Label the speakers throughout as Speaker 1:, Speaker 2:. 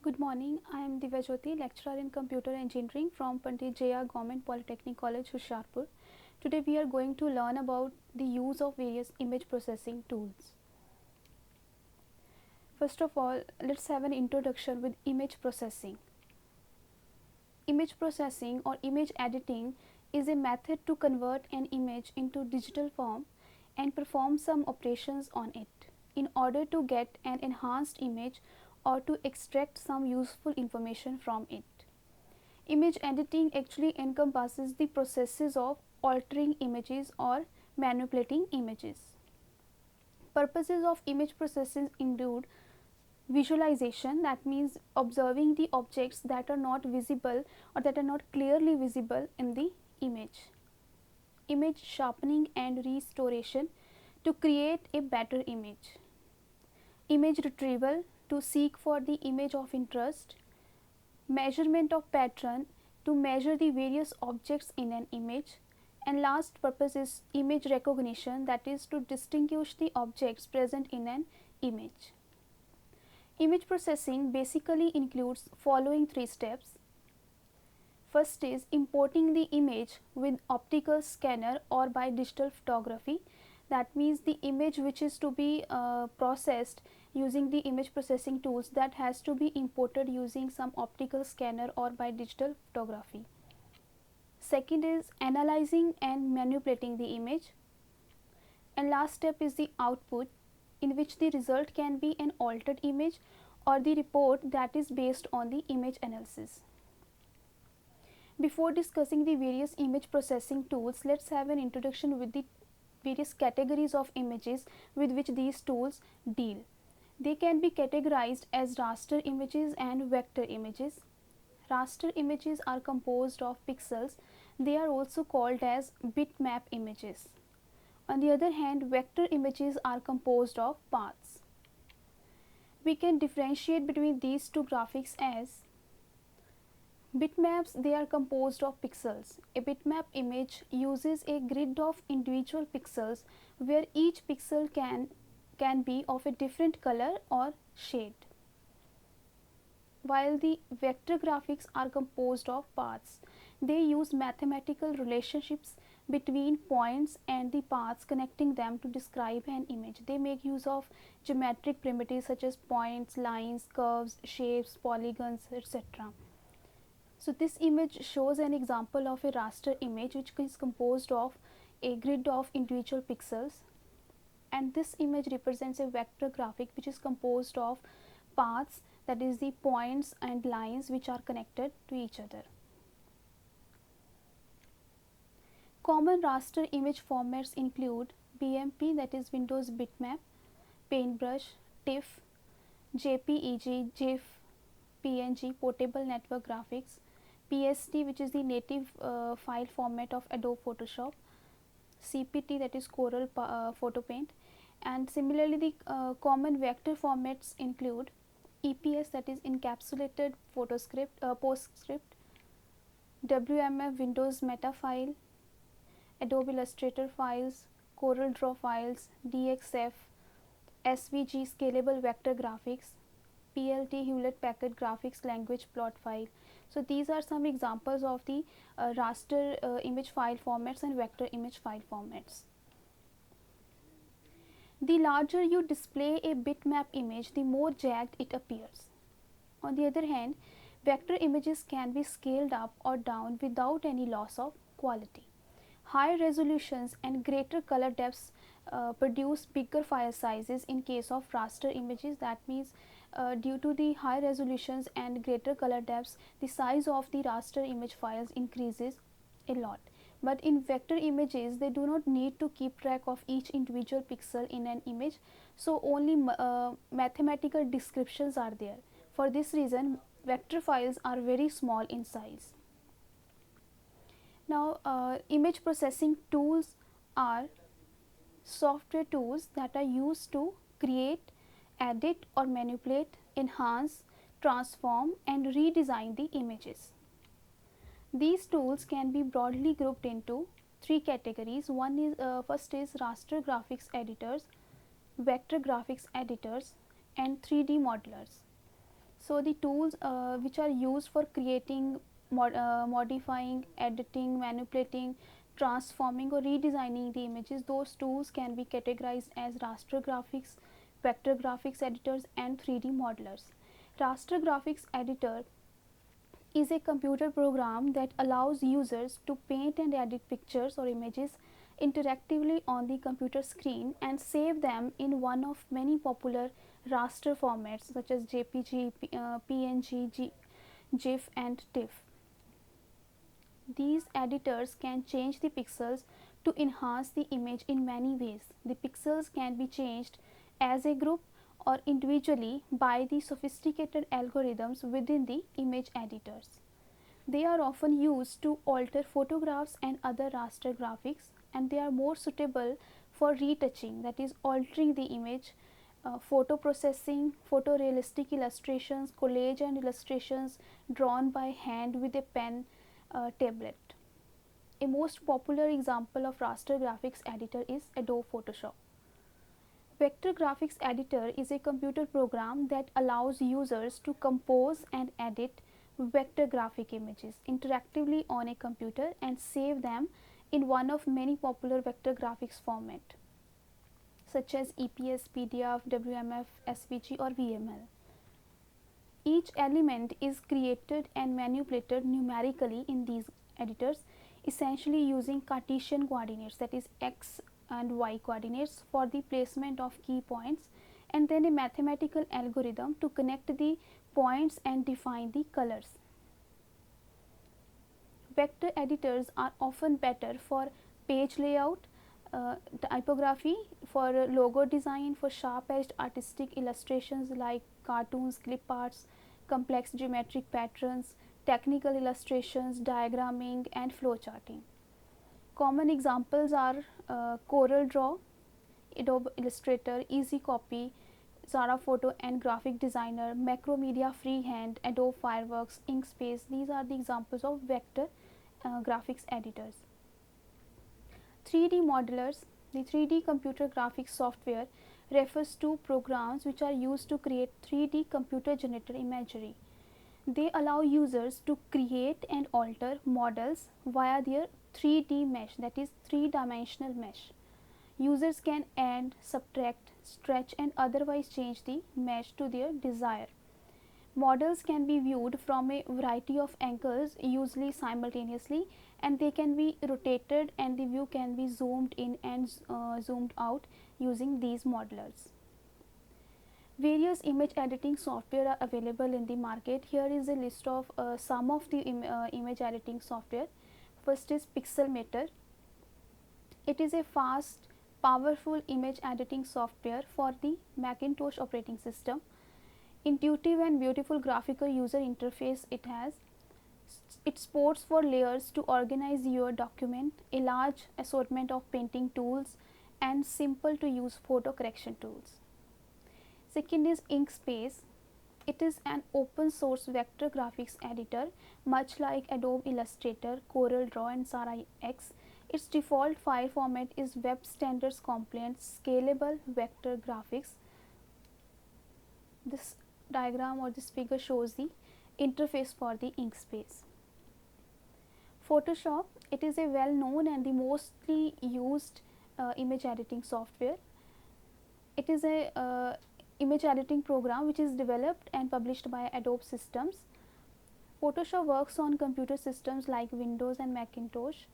Speaker 1: Good morning. I am Divyajyoti, lecturer in computer engineering from Pandit J.R. Government Polytechnic College, Hoshiarpur. Today we are going to learn about the use of various image processing tools. First of all, let's have an introduction with image processing. Image processing or image editing is a method to convert an image into digital form and perform some operations on it in order to get an enhanced image or to extract some useful information from it. Image editing actually encompasses the processes of altering images or manipulating images. Purposes of image processing include visualization, that means observing the objects that are not visible or that are not clearly visible in the image. Image sharpening and restoration to create a better image. Image retrieval to seek for the image of interest. Measurement of pattern to measure the various objects in an image. And last purpose is image recognition, that is to distinguish the objects present in an image. Image processing basically includes following three steps. First is importing the image with optical scanner or by digital photography. That means the image which is to be processed using the image processing tools, that has to be imported using some optical scanner or by digital photography. Second is analyzing and manipulating the image. And last step is the output, in which the result can be an altered image or the report that is based on the image analysis. Before discussing the various image processing tools, let's have an introduction with the various categories of images with which these tools deal. They can be categorized as raster images and vector images. Raster images are composed of pixels. They are also called as bitmap images. On the other hand, vector images are composed of paths. We can differentiate between these two graphics as bitmaps. They are composed of pixels. A bitmap image uses a grid of individual pixels where each pixel can be of a different color or shade, while the vector graphics are composed of paths. They use mathematical relationships between points and the paths connecting them to describe an image. They make use of geometric primitives such as points, lines, curves, shapes, polygons, etc. So this image shows an example of a raster image which is composed of a grid of individual pixels, and this image represents a vector graphic which is composed of paths, that is the points and lines which are connected to each other. Common raster image formats include BMP, that is Windows Bitmap, Paintbrush, TIFF, JPEG, GIF, PNG, Portable Network Graphics, PSD, which is the native file format of Adobe Photoshop, CPT, that is Corel Photo Paint. And similarly, the common vector formats include EPS, that is encapsulated PostScript, WMF, Windows Meta File, Adobe Illustrator files, Corel Draw files, DXF, SVG Scalable Vector Graphics, PLT Hewlett Packard Graphics Language Plot File. So these are some examples of the raster image file formats and vector image file formats. The larger you display a bitmap image, the more jagged it appears. On the other hand, vector images can be scaled up or down without any loss of quality. High resolutions and greater color depths produce bigger file sizes in case of raster images. That means due to the high resolutions and greater color depths, the size of the raster image files increases a lot. But in vector images, they do not need to keep track of each individual pixel in an image, so only mathematical descriptions are there. For this reason, vector files are very small in size. Now, image processing tools are software tools that are used to create, edit or manipulate, enhance, transform and redesign the images. These tools can be broadly grouped into three categories. First is raster graphics editors, vector graphics editors and 3D modelers. So the tools which are used for creating, modifying, editing, manipulating, transforming or redesigning the images, those tools can be categorized as raster graphics, vector graphics editors and 3D modelers. Raster graphics editor is a computer program that allows users to paint and edit pictures or images interactively on the computer screen and save them in one of many popular raster formats such as JPG, PNG, GIF and TIFF. These editors can change the pixels to enhance the image in many ways. The pixels can be changed as a group or individually by the sophisticated algorithms within the image editors. They are often used to alter photographs and other raster graphics, and they are more suitable for retouching, that is altering the image, photo processing, photorealistic illustrations, collage and illustrations drawn by hand with a pen, tablet. A most popular example of raster graphics editor is Adobe Photoshop. Vector graphics editor is a computer program that allows users to compose and edit vector graphic images interactively on a computer and save them in one of many popular vector graphics format such as EPS, PDF, WMF, SVG or VML. Each element is created and manipulated numerically in these editors, essentially using Cartesian coordinates, that is x and y coordinates, for the placement of key points, and then a mathematical algorithm to connect the points and define the colors. Vector editors are often better for page layout, typography, for logo design, for sharp-edged artistic illustrations like cartoons, clip arts, complex geometric patterns, technical illustrations, diagramming and flowcharting. Common examples are CorelDRAW, Adobe Illustrator, EasyCopy, Zara Photo and Graphic Designer, Macromedia Freehand, Adobe Fireworks, Inkscape. These are the examples of vector graphics editors. 3D modelers. The 3D computer graphics software refers to programs which are used to create 3D computer generated imagery. They allow users to create and alter models via their 3D mesh, that is 3-dimensional mesh. Users can add, subtract, stretch and otherwise change the mesh to their desire. Models can be viewed from a variety of angles, usually simultaneously, and they can be rotated and the view can be zoomed in and zoomed out using these modelers. Various image editing software are available in the market. Here is a list of some of the image editing software. First is Pixelmator. It is a fast, powerful image editing software for the Macintosh operating system. Intuitive and beautiful graphical user interface it has. It supports for layers to organize your document, a large assortment of painting tools and simple to use photo correction tools. Second is Inkscape. It is an open source vector graphics editor much like Adobe Illustrator, CorelDRAW and Zara X. Its default file format is web standards compliant scalable vector graphics. This diagram or this figure shows the interface for the Inkscape. Photoshop, it is a well known and the mostly used image editing software. It is a image editing program which is developed and published by Adobe Systems. Photoshop works on computer systems like Windows and Macintosh,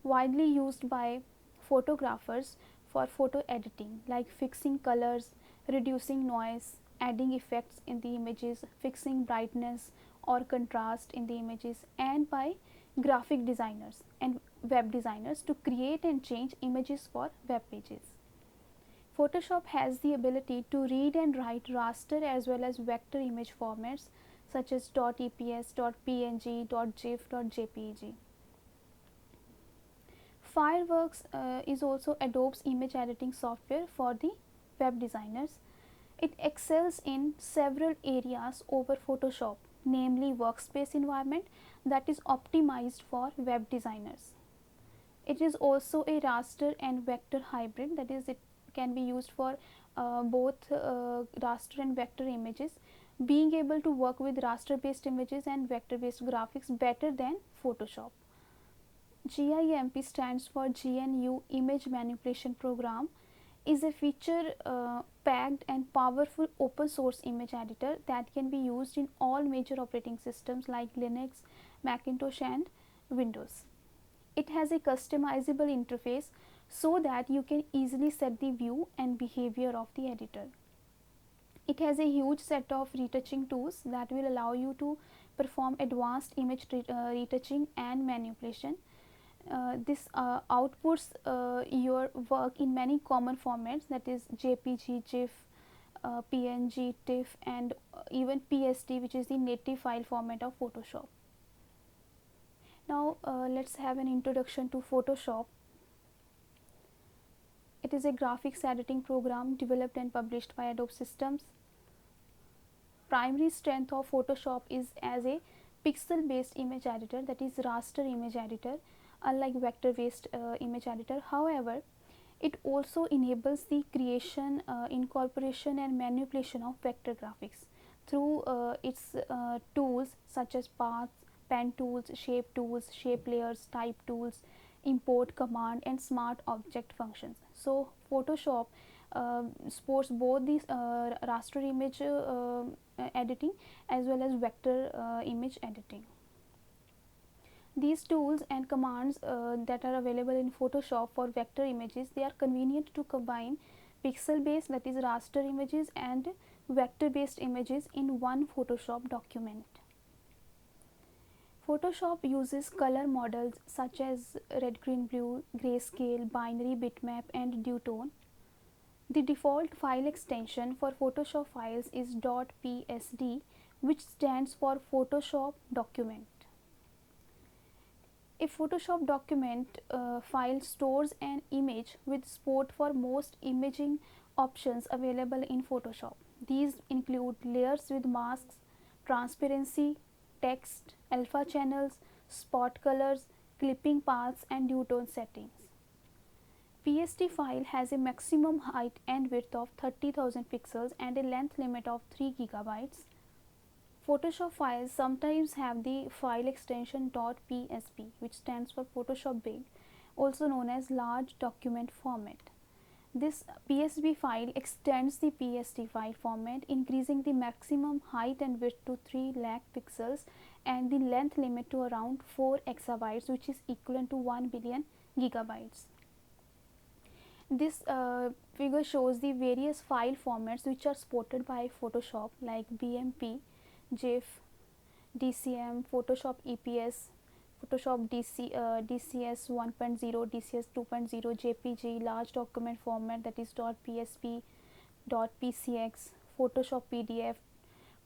Speaker 1: widely used by photographers for photo editing like fixing colors, reducing noise, adding effects in the images, fixing brightness or contrast in the images, and by graphic designers and web designers to create and change images for web pages. Photoshop has the ability to read and write raster as well as vector image formats such as .eps, .png, .gif, .jpeg. Fireworks is also Adobe's image editing software for the web designers. It excels in several areas over Photoshop, namely workspace environment that is optimized for web designers. It is also a raster and vector hybrid, that is it can be used for both raster and vector images. being able to work with raster based images and vector based graphics better than Photoshop. GIMP stands for GNU Image Manipulation Program, is a feature packed and powerful open source image editor that can be used in all major operating systems like Linux, Macintosh and Windows. It has a customizable interface so that you can easily set the view and behavior of the editor. It has a huge set of retouching tools that will allow you to perform advanced image retouching and manipulation. This outputs your work in many common formats, that is JPG, GIF, PNG, TIFF and even PSD, which is the native file format of Photoshop. Now let's have an introduction to Photoshop. It is a graphics editing program developed and published by Adobe Systems. Primary strength of Photoshop is as a pixel based image editor, that is raster image editor, unlike vector based image editor. However, it also enables the creation, incorporation and manipulation of vector graphics through its tools such as paths, pen tools, shape layers, type tools, import, command and smart object functions. So Photoshop supports both these raster image editing as well as vector image editing. These tools and commands that are available in Photoshop for vector images, they are convenient to combine pixel based, that is raster images, and vector based images in one Photoshop document. Photoshop uses color models such as red, green, blue, grayscale, binary, bitmap and duotone. The default file extension for Photoshop files is .psd, which stands for Photoshop document. A Photoshop document file stores an image with support for most imaging options available in Photoshop. These include layers with masks, transparency, text, alpha channels, spot colors, clipping paths and duotone settings. PSD file has a maximum height and width of 30,000 pixels and a length limit of 3 gigabytes. Photoshop files sometimes have the file extension .psb, which stands for Photoshop Big, also known as large document format. This PSB file extends the PSD file format, increasing the maximum height and width to 3 lakh pixels and the length limit to around 4 exabytes, which is equivalent to 1 billion gigabytes. This figure shows the various file formats which are supported by Photoshop, like BMP, GIF, DCM, Photoshop EPS, Photoshop DCS 1.0, DCS 2.0, JPG, large document format, that is .psb, .pcx, Photoshop PDF,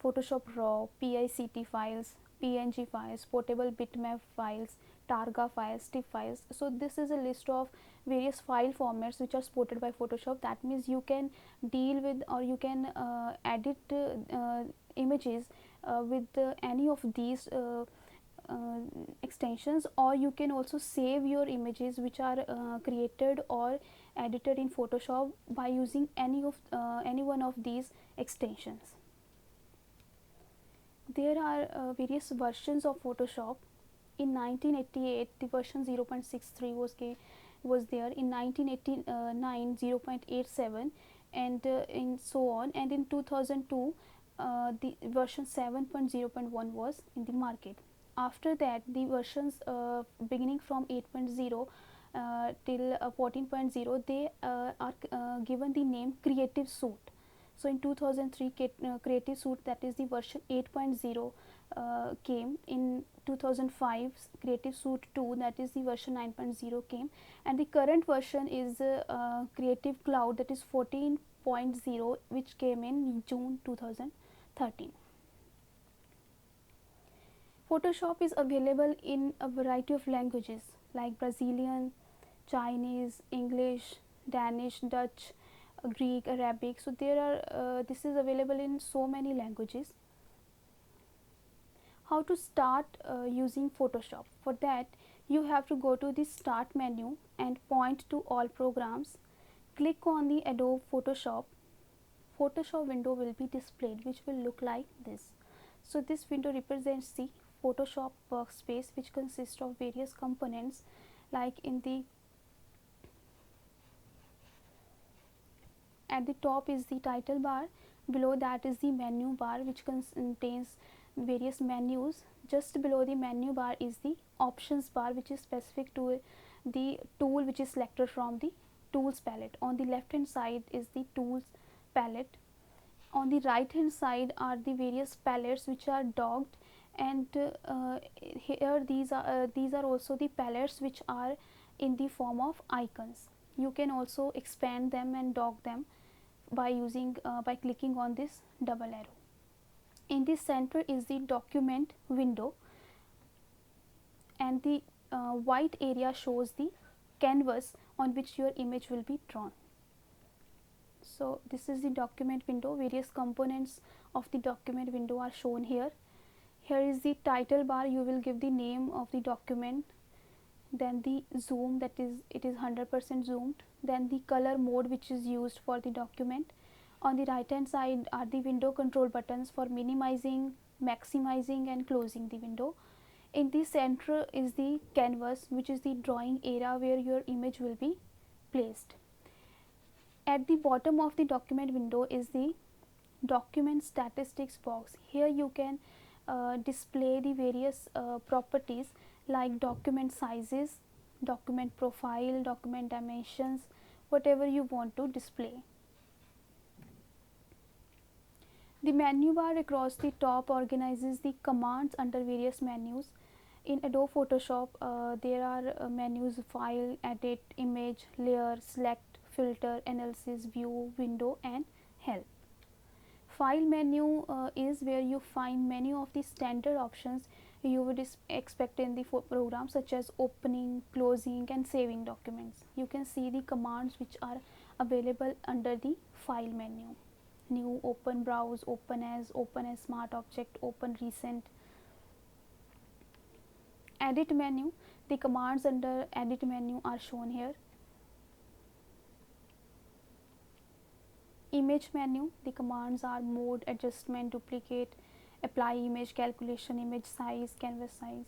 Speaker 1: Photoshop RAW, PICT files, PNG files, portable bitmap files, Targa files, TIFF files. So this is a list of various file formats which are supported by Photoshop. That means you can deal with or you can edit images with any of these extensions, or you can also save your images which are created or edited in Photoshop by using any one of these extensions. There are various versions of Photoshop. In 1988, the version 0.63 was there. In 1989, 0.87, and in so on. And in 2002, the version 7.0.1 was in the market. After that, the versions beginning from 8.0 till 14.0, they are given the name Creative Suite. So in 2003, Creative Suite, that is the version 8.0 came. In 2005, Creative Suite 2, that is the version 9.0 came, and the current version is Creative Cloud, that is 14.0, which came in June 2013. Photoshop is available in a variety of languages like Brazilian, Chinese, English, Danish, Dutch, Greek, Arabic. So there are this is available in so many languages. How to start using Photoshop? For that, you have to go to the Start menu and point to All Programs. Click on the Adobe Photoshop. Photoshop window will be displayed, which will look like this. So this window represents the Photoshop workspace, which consists of various components. Like at the top is the title bar, below that is the menu bar, which contains various menus. Just below the menu bar is the options bar, which is specific to the tool which is selected from the tools palette. On the left hand side is the tools palette. On the right hand side are the various palettes which are docked, and here these are also the palettes which are in the form of icons. You can also expand them and dock them by clicking on this double arrow. In the center is the document window, and the white area shows the canvas on which your image will be drawn. So this is the document window. Various components of the document window are shown here. Here is the title bar. You will give the name of the document, then the zoom, that is it is 100% zoomed, then the color mode which is used for the document. On the right hand side are the window control buttons for minimizing, maximizing and closing the window. In the center is the canvas, which is the drawing area where your image will be placed. At the bottom of the document window is the document statistics box. Here you can display the various properties like document sizes, document profile, document dimensions, whatever you want to display. The menu bar across the top organizes the commands under various menus. In Adobe Photoshop, there are menus: file, edit, image, layer, select, filter, analysis, view, window and help. File menu is where you find many of the standard options you would expect in the program, such as opening, closing and saving documents. You can see the commands which are available under the file menu: new, open, browse, open as smart object, open recent. Edit menu, the commands under edit menu are shown here. Image menu, the commands are mode, adjustment, duplicate, apply image, calculation, image size, canvas size.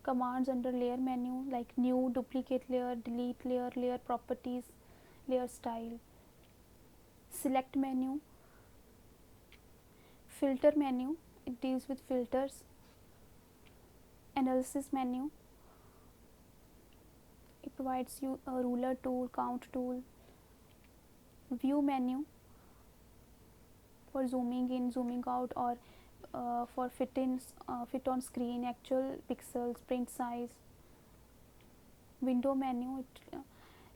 Speaker 1: Commands under layer menu like new, duplicate layer, delete layer, layer properties, layer style. Select menu. Filter menu, it deals with filters. Analysis menu, it provides you a ruler tool, count tool. View menu, for zooming in, zooming out, or for fit on screen, actual pixels, print size. Window menu, it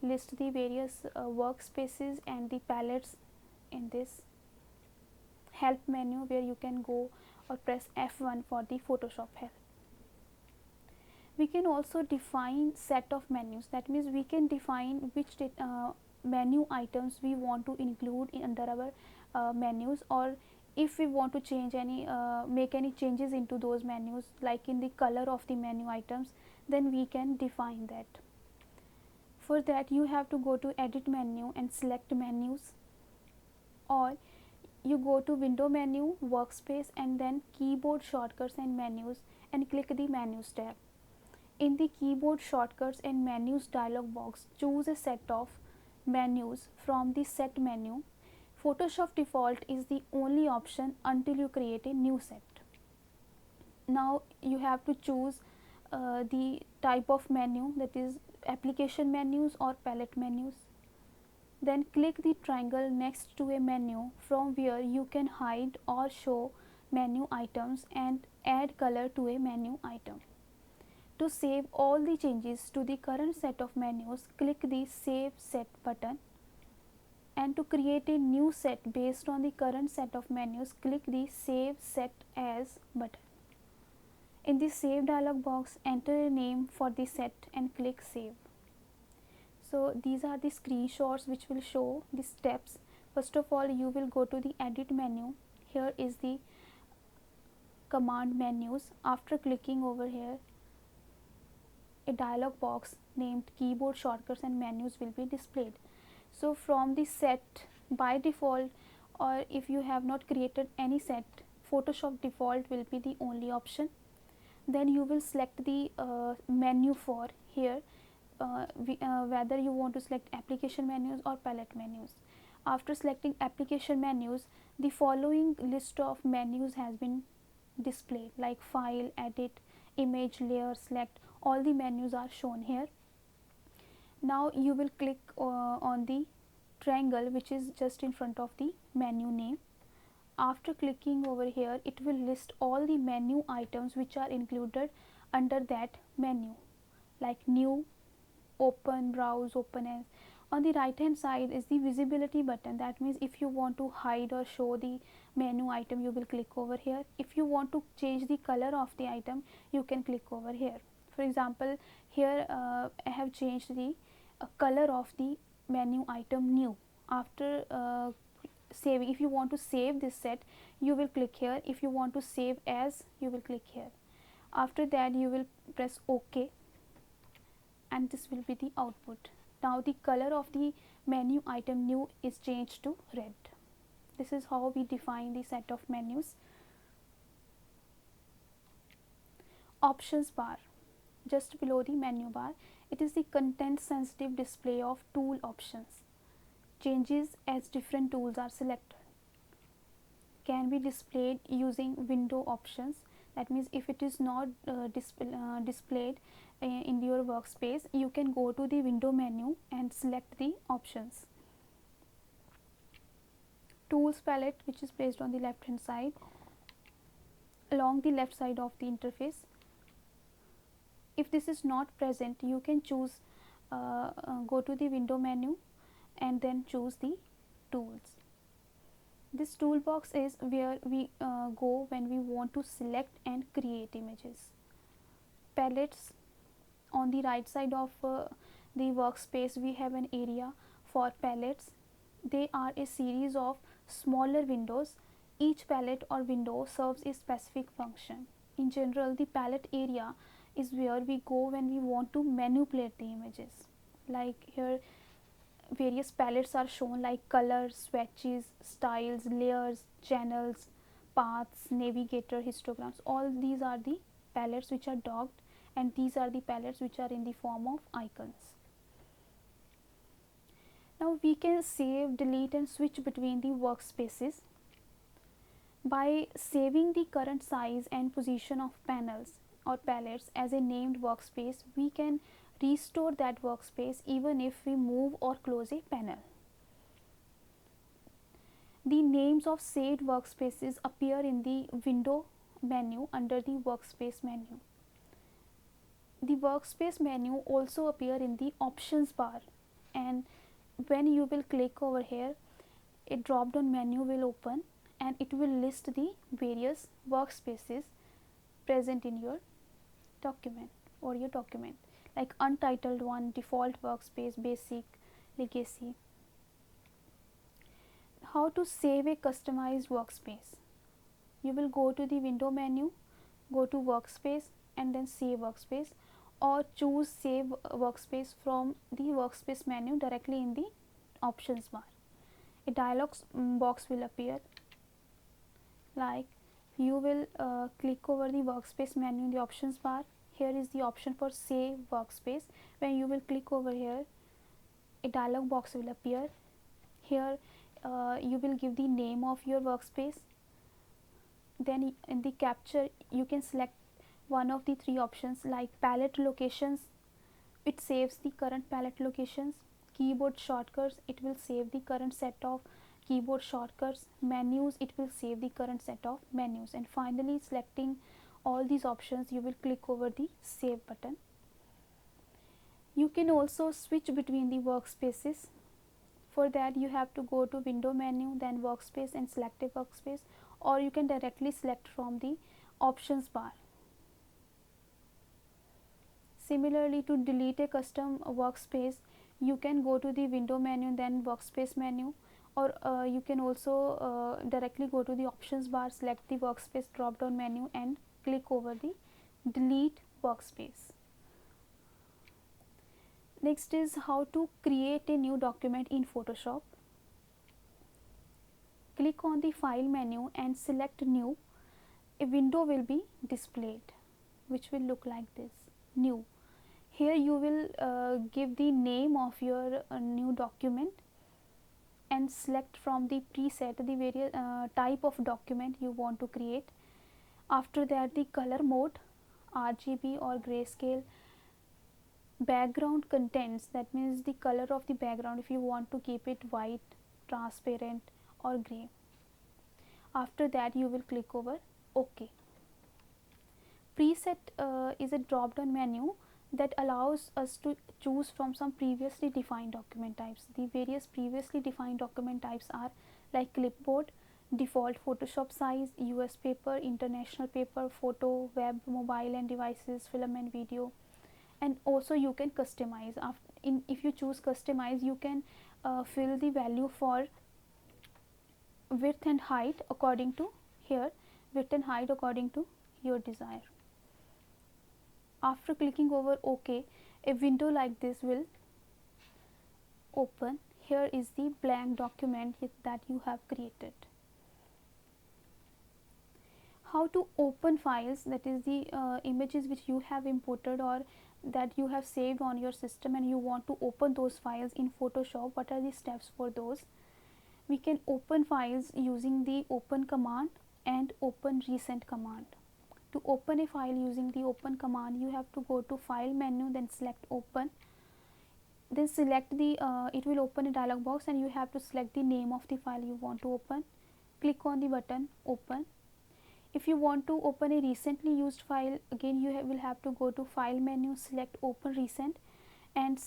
Speaker 1: lists the various workspaces and the palettes in this. Help menu, where you can go or press F1 for the Photoshop help. We can also define set of menus. That means we can define which menu items we want to include under our menus, or if we want to change any make any changes into those menus, like in the color of the menu items, then we can define that. For that you have to go to edit menu and select menus, or you go to window menu, workspace and then keyboard shortcuts and menus and click the menus tab. In the keyboard shortcuts and menus dialog box, choose a set of menus from the set menu. Photoshop default is the only option until you create a new set. Now you have to choose the type of menu, that is application menus or palette menus. Then click the triangle next to a menu from where you can hide or show menu items and add color to a menu item. To save all the changes to the current set of menus, click the Save Set button, and to create a new set based on the current set of menus, click the Save Set As button. In the Save dialog box, enter a name for the set and click Save. So these are the screenshots which will show the steps. First of all, you will go to the Edit menu. Here is the command menus. After clicking over here, a dialog box named keyboard shortcuts and menus will be displayed. So from the set By default, or if you have not created any set, Photoshop default will be the only option. Then you will select the menu for here, whether you want to select application menus or palette menus. After selecting application menus, the following list of menus has been displayed, like file, edit, image, layer, select. All the menus are shown here. Now you will click on the triangle which is just in front of the menu name. After clicking over here, it will list all the menu items which are included under that menu, like new, open, browse, open as. On the right hand side is the visibility button. That means if you want to hide or show the menu item, you will click over here. If you want to change the color of the item, you can click over here. For example, here I have changed the color of the menu item new. After saving, if you want to save this set, you will click here. If you want to save as, you will click here. After that, you will press OK, and this will be the output. Now the color of the menu item new is changed to red. This is how we define the set of menus. Options bar, just below the menu bar, it is the content sensitive display of tool options. Changes as different tools are selected. Can be displayed using window options. That means if it is not displayed in your workspace, you can go to the window menu and select the options. Tools palette, which is placed on the left hand side, along the left side of the interface. If this is not present, you can choose go to the window menu and then choose the tools. This toolbox is where we go when we want to select and create images. Palettes, on the right side of the workspace, we have an area for palettes. They are a series of smaller windows. Each palette or window serves a specific function. In general, the palette area is where we go when we want to manipulate the images. Like here, various palettes are shown, like colors, swatches, styles, layers, channels, paths, navigator, histograms. All these are the palettes which are docked, and these are the palettes which are in the form of icons. Now we can save, delete and switch between the workspaces. By saving the current size and position of panels or palettes as a named workspace, we can restore that workspace even if we move or close a panel. The names of saved workspaces appear in the window menu under the workspace menu. The workspace menu also appear in the options bar, and when you will click over here, a drop down menu will open and it will list the various workspaces present in your document or your document, like untitled one, default workspace, basic, legacy. How to save a customized workspace? You will go to the window menu, go to workspace and then save workspace, or choose save workspace from the workspace menu directly in the options bar. A dialog box will appear, like you will click over the workspace menu in the options bar. Here is the option for save workspace. When you will click over here, a dialog box will appear. Here you will give the name of your workspace. Then in the capture, you can select one of the three options, like palette locations, it saves the current palette locations. Keyboard shortcuts, it will save the current set of keyboard shortcuts. Menus, it will save the current set of menus. And finally, selecting all these options, you will click over the save button. You can also switch between the workspaces. For that, you have to go to window menu, then workspace and select a workspace, or you can directly select from the options bar. Similarly, to delete a custom workspace, you can go to the window menu, then workspace menu, or you can also directly go to the options bar, select the workspace drop down menu and click over the delete workspace. Next is how to create a new document in Photoshop. click on the file menu and select new. A window will be displayed which will look like this, new. Here you will give the name of your new document and select from the preset the various type of document you want to create. After that, the color mode, RGB or grayscale. Background contents, that means the color of the background, if you want to keep it white, transparent or gray. After that you will click over OK. Preset is a drop down menu that allows us to choose from some previously defined document types. The various previously defined document types are like clipboard, default Photoshop size, US paper, international paper, photo, web, mobile and devices, film and video. And also you can customize. If you choose customize, you can fill the value for width and height according to here, width and height according to your desire. After clicking over OK, a window like this will open. Here is the blank document that you have created. How to open files, that is the images which you have imported or that you have saved on your system and you want to open those files in Photoshop. What are the steps for those? We can open files using the open command and open recent command. To open a file using the open command, you have to go to file menu, then select open, then select the it will open a dialog box and you have to select the name of the file you want to open. Click on the button open. If you want to open a recently used file, again you will have to go to file menu, select open recent, and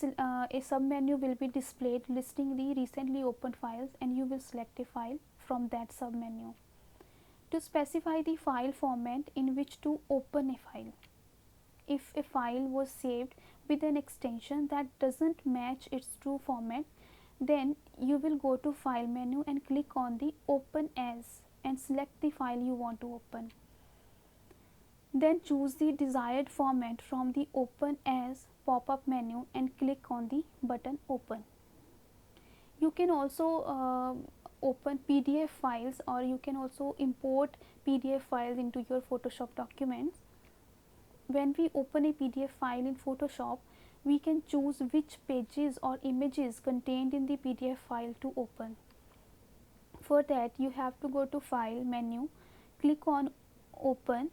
Speaker 1: a sub menu will be displayed listing the recently opened files and you will select a file from that sub menu. To specify the file format in which to open a file, if a file was saved with an extension that doesn't match its true format, then you will go to file menu and click on the open as and select the file you want to open. Then choose the desired format from the open as pop-up menu and click on the button open. You can also open PDF files, or you can also import PDF files into your Photoshop documents. When we open a PDF file in Photoshop, we can choose which pages or images contained in the PDF file to open. For that, you have to go to file menu, click on open.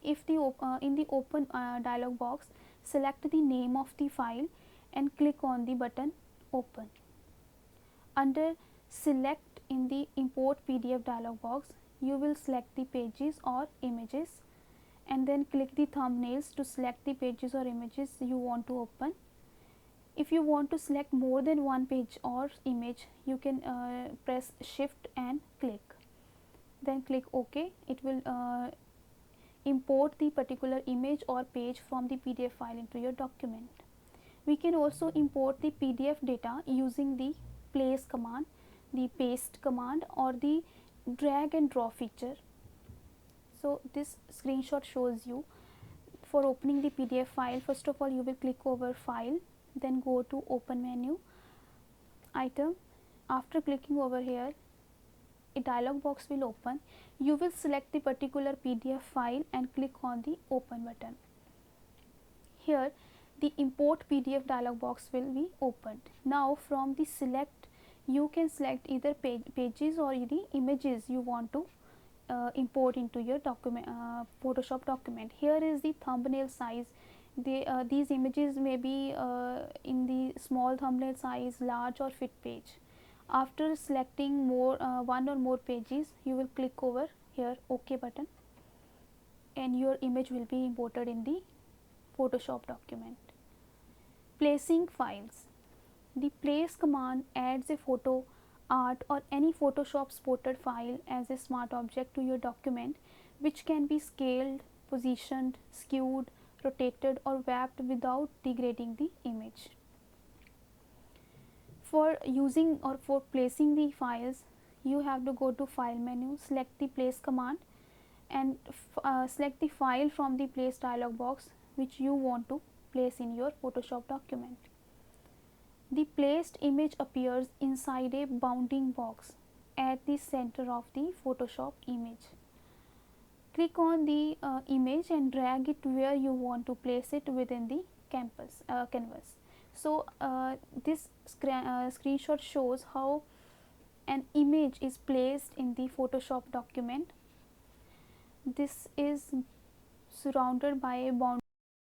Speaker 1: If the in the open dialog box, select the name of the file and click on the button open. Under select in the import PDF dialog box, you will select the pages or images and then click the thumbnails to select the pages or images you want to open. If you want to select more than one page or image, you can press shift and click, then click OK. It will import the particular image or page from the PDF file into your document. We can also import the PDF data using the place command, the paste command or the drag and drop feature. So this screenshot shows you for opening the PDF file. First of all, you will click over file, then go to open menu, item. After clicking over here, a dialog box will open. You will select the particular PDF file and click on the open button. Here the import PDF dialog box will be opened. Now from the select, you can select either pages or the images you want to import into your document, Photoshop document. Here is the thumbnail size. These images may be in the small thumbnail size, large or fit page. After selecting more one or more pages, you will click over here OK button and your image will be imported in the Photoshop document. Placing files. The place command adds a photo, art or any Photoshop supported file as a smart object to your document, which can be scaled, positioned, skewed, rotated or wrapped without degrading the image. For using or for placing the files, you have to go to file menu, select the place command and select the file from the place dialog box which you want to place in your Photoshop document. The placed image appears inside a bounding box. at the center of the Photoshop image. Click on the image and drag it where you want to place it within the canvas. So this screenshot shows how an image is placed in the Photoshop document. This is surrounded by a boundary